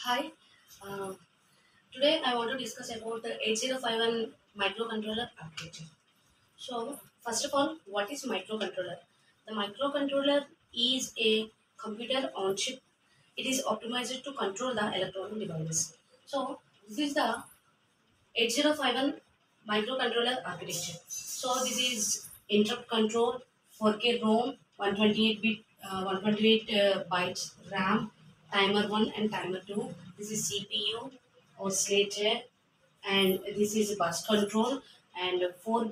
Hi, uh, today I want to discuss about the 8051 microcontroller architecture. So, first of all, what is microcontroller? The microcontroller is a computer on chip. It is optimized to control the electronic devices. So, this is the 8051 microcontroller architecture. So, this is interrupt control, 4K ROM, 128 bit, 128 bytes RAM, timer 1 and timer 2. This is CPU, oscillator, and this is bus control and 4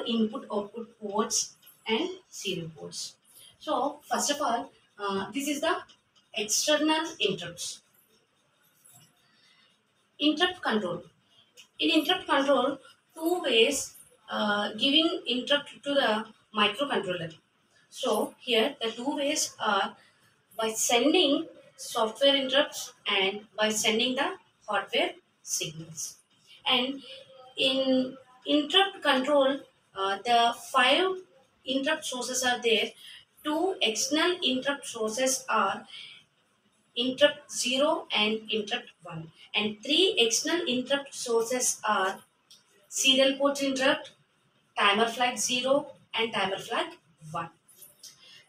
input output ports and serial ports. So first of all, this is the external interrupts. Interrupt control. In interrupt control, two ways giving interrupt to the microcontroller. So here the two ways are by sending software interrupts and by sending the hardware signals. And in interrupt control, the five interrupt sources are there. Two external interrupt sources are interrupt 0 and interrupt 1. And three external interrupt sources are serial port interrupt, timer flag 0, and timer flag 1.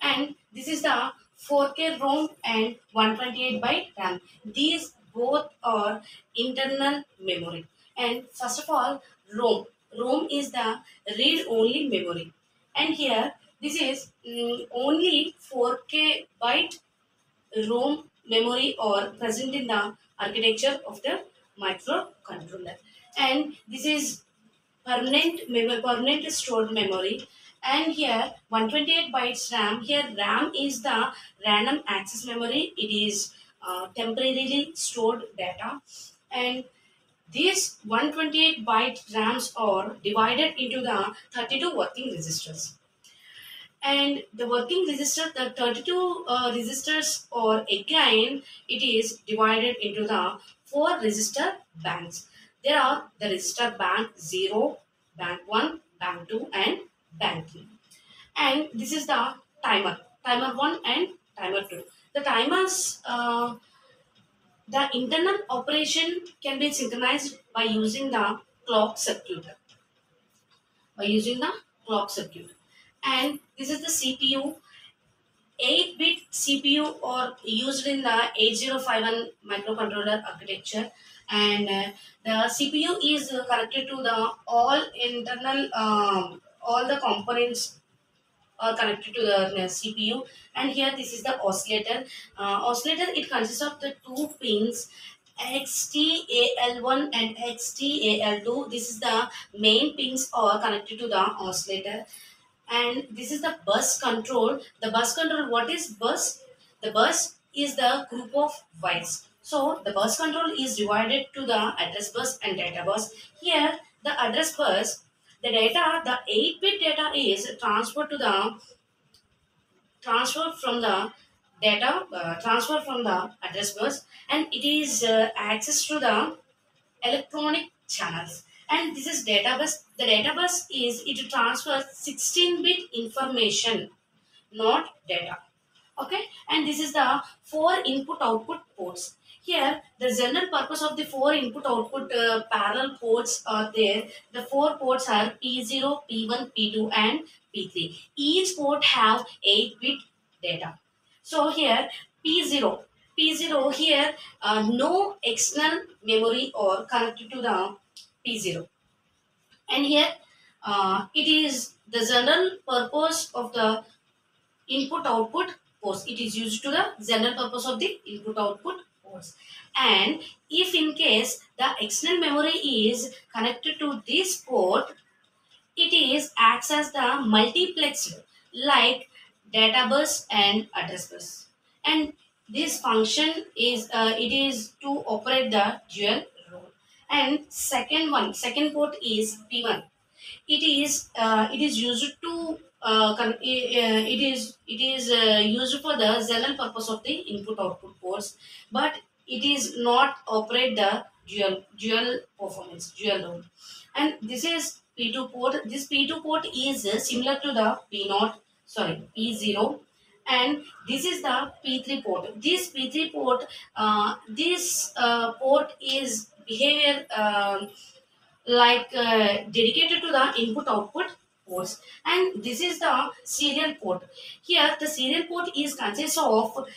And this is the 4K ROM and 128 byte RAM. These both are internal memory. And first of all, ROM. ROM is the read-only memory. And here, this is only 4K byte ROM memory or present in the architecture of the microcontroller. And this is permanent stored memory. And here 128 bytes RAM. Here RAM is the random access memory. It is temporarily stored data. And these 128 byte RAMs are divided into the 32 working registers. And the working register, the 32 registers, or again it is divided into the four register banks. There are the register bank 0, bank 1, bank 2, and bank 3. And this is the timer 1 and timer 2. The timers, the internal operation can be synchronized by using the clock circuit. By using the clock circuit. And this is the CPU. 8-bit CPU or used in the 8051 microcontroller architecture, and the CPU is connected to the all internal all the components are connected to the CPU. And here this is the oscillator. Oscillator, it consists of the two pins XTAL1 and XTAL2. This is the main pins are connected to the oscillator. And this is the bus control. The bus control, what is bus? The bus is the group of bytes. So the bus control is divided to the address bus and data bus. Here the address bus, the data, the 8-bit data is transferred to the transfer from the data transfer from the address bus, and it is access to the electronic channels. And this is data bus. The data bus is it transfers 16-bit information, not data. Okay, and this is the four input output ports. Here the general purpose of the four input output parallel ports are there. The four ports are P0, P1, P2, and P3. Each port have 8-bit data. So here P0, P0 here, no external memory or connected to the P0. And here it is the general purpose of the input output ports. It is used to the general purpose of the input output ports. And if in case the external memory is connected to this port, it is acts as the multiplexer like data bus and address bus. And this function is it is to operate the dual role. And second port is P1. It is used to it is used for the general purpose of the input output ports, but it is not operate the dual performance dual role. And this is P2 port. This P2 port is similar to the P0, sorry, P0. and this is the P3 port. This P3 port, this port is behavior like dedicated to the input output ports, and this is the serial port. Here the serial port is consists of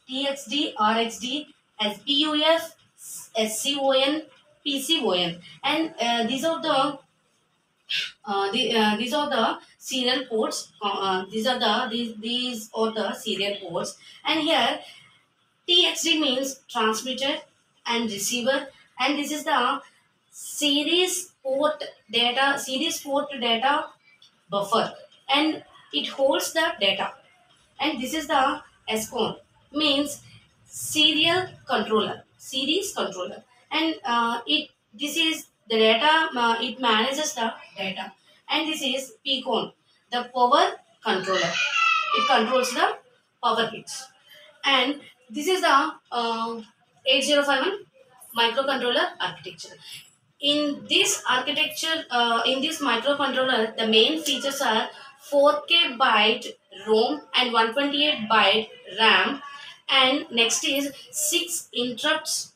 TXD, RXD, SBUF, SCON, PCON, and these are the serial ports. These are the serial ports, and here TXD means transmitter and receiver, and this is the series port data buffer, and it holds the data. And this is the SCON means serial controller, series controller, and it this is the data. It manages the data, and this is PCON, the power controller. It controls the power bits, and this is the 8051 microcontroller architecture. In this microcontroller, the main features are 4K byte ROM and 128 byte RAM, and next is six interrupt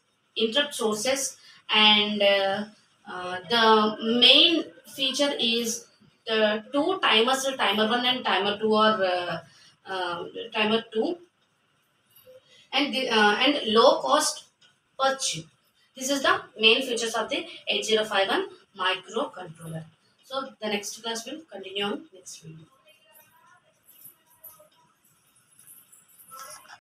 sources, and the main feature is the two timers, timer one and timer two, or timer two, and low cost per chip. This is the main features of the 8051 microcontroller. So the next class will continue on next video.